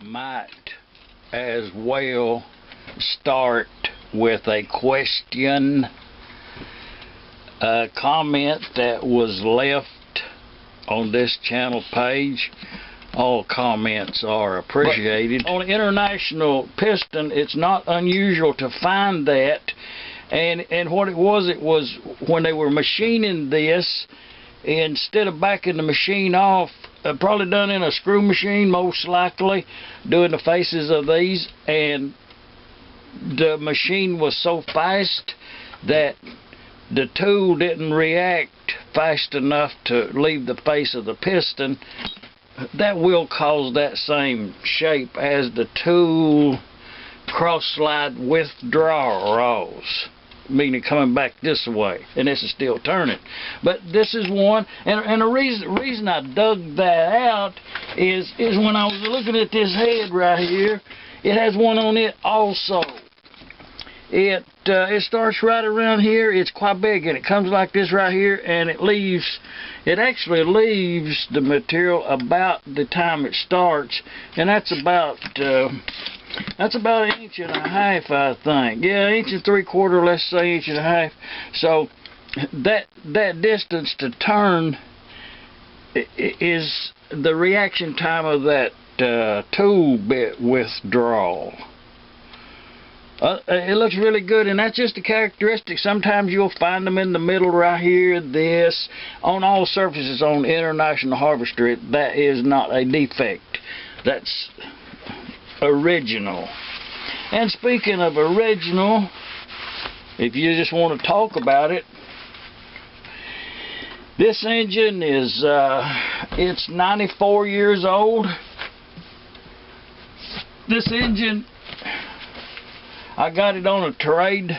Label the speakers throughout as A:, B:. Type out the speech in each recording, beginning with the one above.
A: might as well start with a question, a comment that was left on this channel page. All comments are appreciated. But on International Piston, it's not unusual to find that, and what it was when they were machining this, instead of backing the machine off, probably done in a screw machine most likely, doing the faces of these, and the machine was so fast that the tool didn't react fast enough to leave the face of the piston. That will cause that same shape as the tool cross-slide withdrawals, meaning coming back this way, and this is still turning. But this is one, and the reason I dug that out is when I was looking at this head right here, it has one on it also. It starts right around here. It's quite big, and it comes like this right here, and it actually leaves the material about the time it starts, and that's about an inch and a half, I think. Yeah, inch and 3/4, let's say inch and a half. So that distance to turn is the reaction time of that tool bit withdrawal. It looks really good, and that's just a characteristic. Sometimes you'll find them in the middle right here, this, on all surfaces on International Harvester. That is not a defect. That's original. And speaking of original, if you just want to talk about it, this engine is it's 94 years old. This engine, I got it on a trade,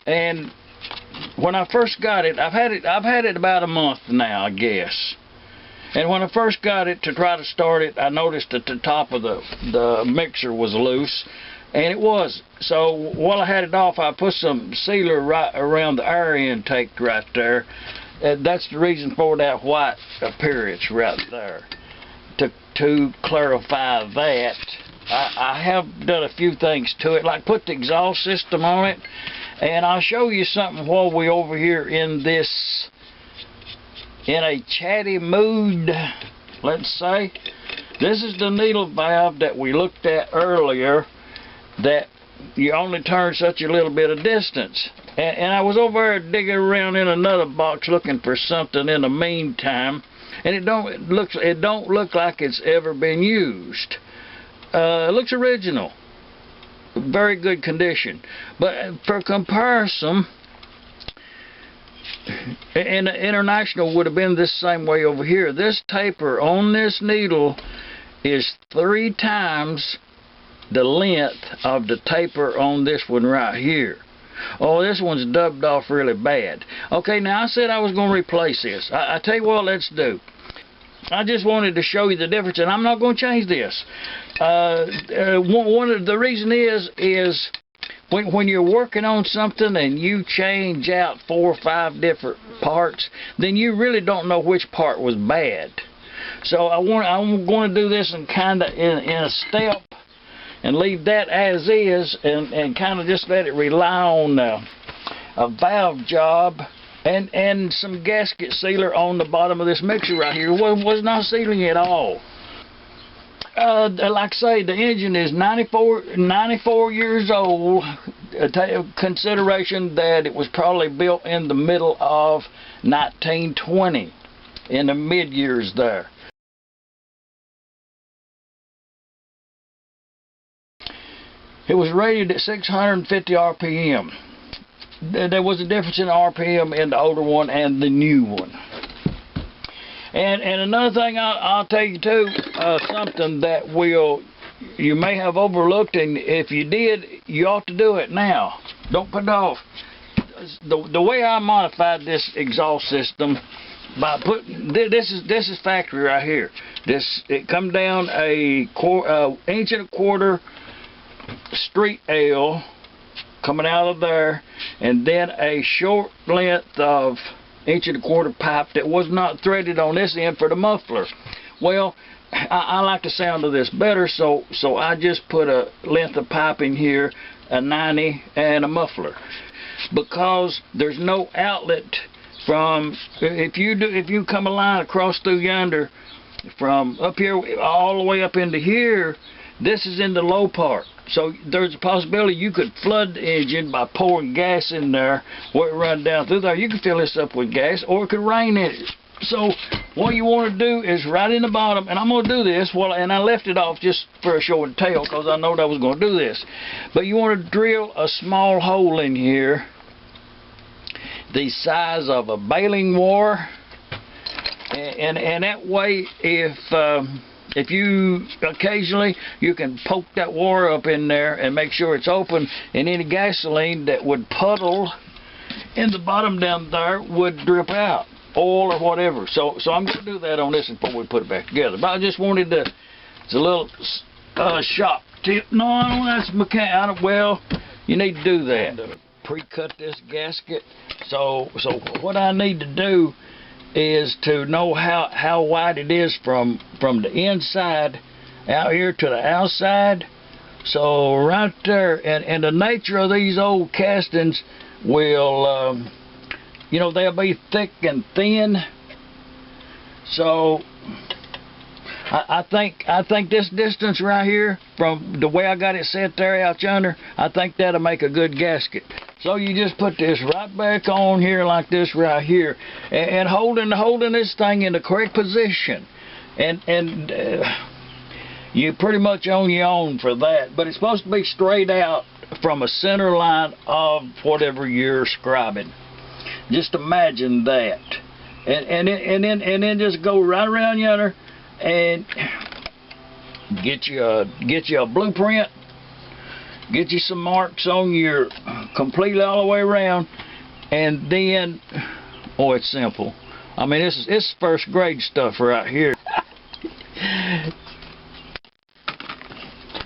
A: and when I first got it, I've had it about a month now, I guess. And when I first got it to try to start it, I noticed that the top of the mixer was loose, and it was. So while I had it off, I put some sealer right around the air intake right there. That's the reason for that white appearance right there. To clarify that, I have done a few things to it, like put the exhaust system on it, and I'll show you something while we're over here in a chatty mood, let's say. This is the needle valve that we looked at earlier, that you only turn such a little bit of distance. And I was over there digging around in another box looking for something in the meantime, and it don't look like it's ever been used. It looks original, very good condition. But for comparison, and the International would have been this same way over here. This taper on this needle is 3 times the length of the taper on this one right here. Oh, this one's dubbed off really bad. Okay, now I said I was going to replace this. I tell you what, let's do. I just wanted to show you the difference, and I'm not going to change this. One of the reason is when you're working on something and you change out 4 or 5 different parts, then you really don't know which part was bad. So I'm going to do this in a step and leave that as is, and kind of just let it rely on a valve job and some gasket sealer on the bottom of this mixer right here. Was not sealing at all. Like I say, the engine is 94 years old. Consideration that it was probably built in the middle of 1920, in the mid years there. It was rated at 650 RPM. There was a difference in RPM in the older one and the new one. And another thing I'll tell you too, something that you may have overlooked, and if you did, you ought to do it now. Don't put it off. The way I modified this exhaust system, by putting this is factory right here. It come down a 1.25 inch street L coming out of there, and then a short length of 1.25 inch pipe that was not threaded on this end for the muffler. Well, I like the sound of this better, so I just put a length of pipe in here, a 90 and a muffler, because there's no outlet from, if you come a line across through yonder from up here all the way up into here, this is in the low part. So there's a possibility you could flood the engine by pouring gas in there where it runs down through there. You could fill this up with gas, or it could rain in it. So what you want to do is right in the bottom, and I'm going to do this, and I left it off just for a show and tell because I know that I was going to do this. But you want to drill a small hole in here the size of a baling wire, and that way if you occasionally, you can poke that wire up in there and make sure it's open, and any gasoline that would puddle in the bottom down there would drip out, oil or whatever. So I'm going to do that on this before we put it back together. But I just wanted to, it's a little shop tip. No, that's mechanic. Well, you need to do that. Pre-cut this gasket. So what I need to do is to know how wide it is from the inside out here to the outside. So right there, and the nature of these old castings will, you know, they'll be thick and thin. So I think this distance right here from the way I got it set there out yonder, I think that'll make a good gasket. So you just put this right back on here like this right here, and holding this thing in the correct position, and you pretty much own your own for that. But it's supposed to be straight out from a center line of whatever you're scribing. Just imagine that, and then just go right around yonder and get you a blueprint. Get you some marks on your completely all the way around, and then, oh, it's simple. I mean, it's first grade stuff right here.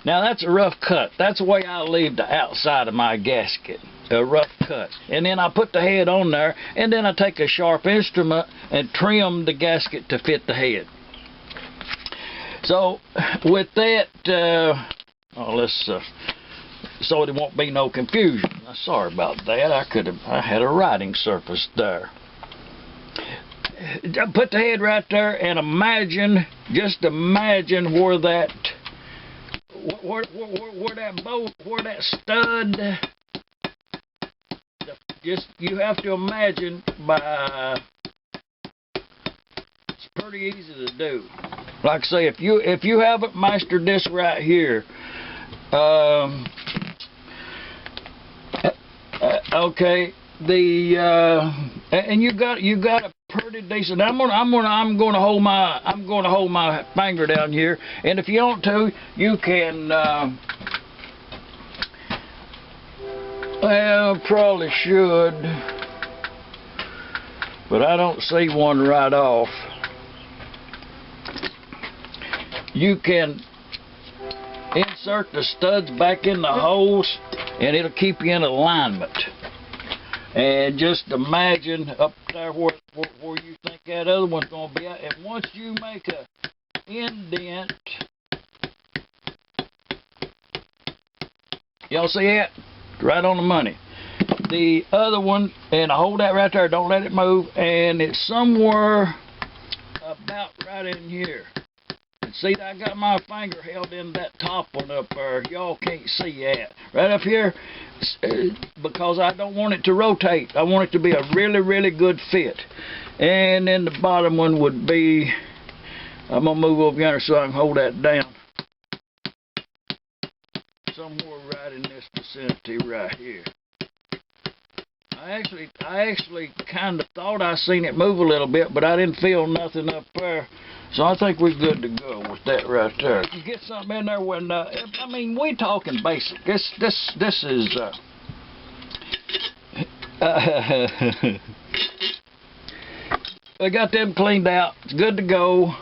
A: Now that's a rough cut. That's the way I leave the outside of my gasket, a rough cut. And then I put the head on there, and then I take a sharp instrument and trim the gasket to fit the head. So with that, so there won't be no confusion. Sorry about that. I had a writing surface there. Put the head right there, and just imagine where that bolt, where that stud. You have to imagine it's pretty easy to do. Like I say, if you haven't mastered this right here, okay, and you got a pretty decent. I'm gonna hold my finger down here, and if you want to, you can. Well, probably should, but I don't see one right off. You can insert the studs back in the holes, and it'll keep you in alignment. And just imagine up there where you think that other one's going to be at. And once you make a indent, y'all see that? Right on the money. The other one, and I hold that right there, don't let it move, and it's somewhere about right in here. See, I got my finger held in that top one up there. Y'all can't see that. Right up here, because I don't want it to rotate. I want it to be a really, really good fit. And then the bottom one would be, I'm going to move over yonder so I can hold that down. Somewhere right in this vicinity right here. I actually kind of thought I seen it move a little bit, but I didn't feel nothing up there. So I think we're good to go with that right there. You get something in there when, I mean, we talking basic. This is, I got them cleaned out. It's good to go.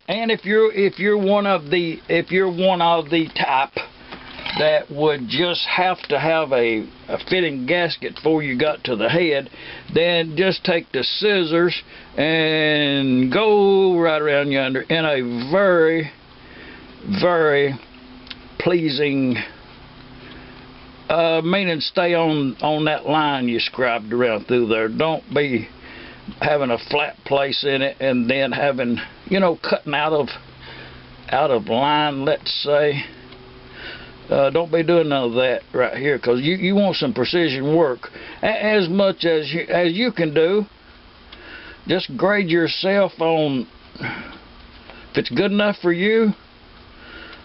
A: And if you're one of the type that would just have to have a fitting gasket before you got to the head, then just take the scissors and go right around yonder in a very, very pleasing, meaning stay on that line you scribed around through there. Don't be having a flat place in it and then having, you know, cutting out of line, let's say. Don't be doing none of that right here, because you want some precision work as much as you can do. Just grade yourself on if it's good enough for you.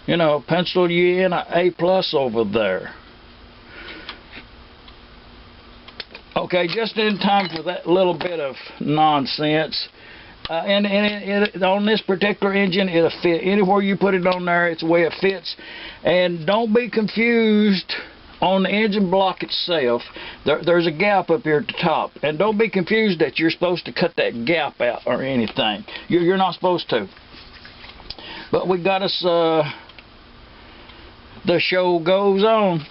A: You know, pencil you in an A+ over there. Okay, just in time for that little bit of nonsense. And on this particular engine, it'll fit anywhere you put it on there. It's the way it fits. And don't be confused on the engine block itself. There's a gap up here at the top, and don't be confused that you're supposed to cut that gap out or anything. You're not supposed to. But we got us. The show goes on.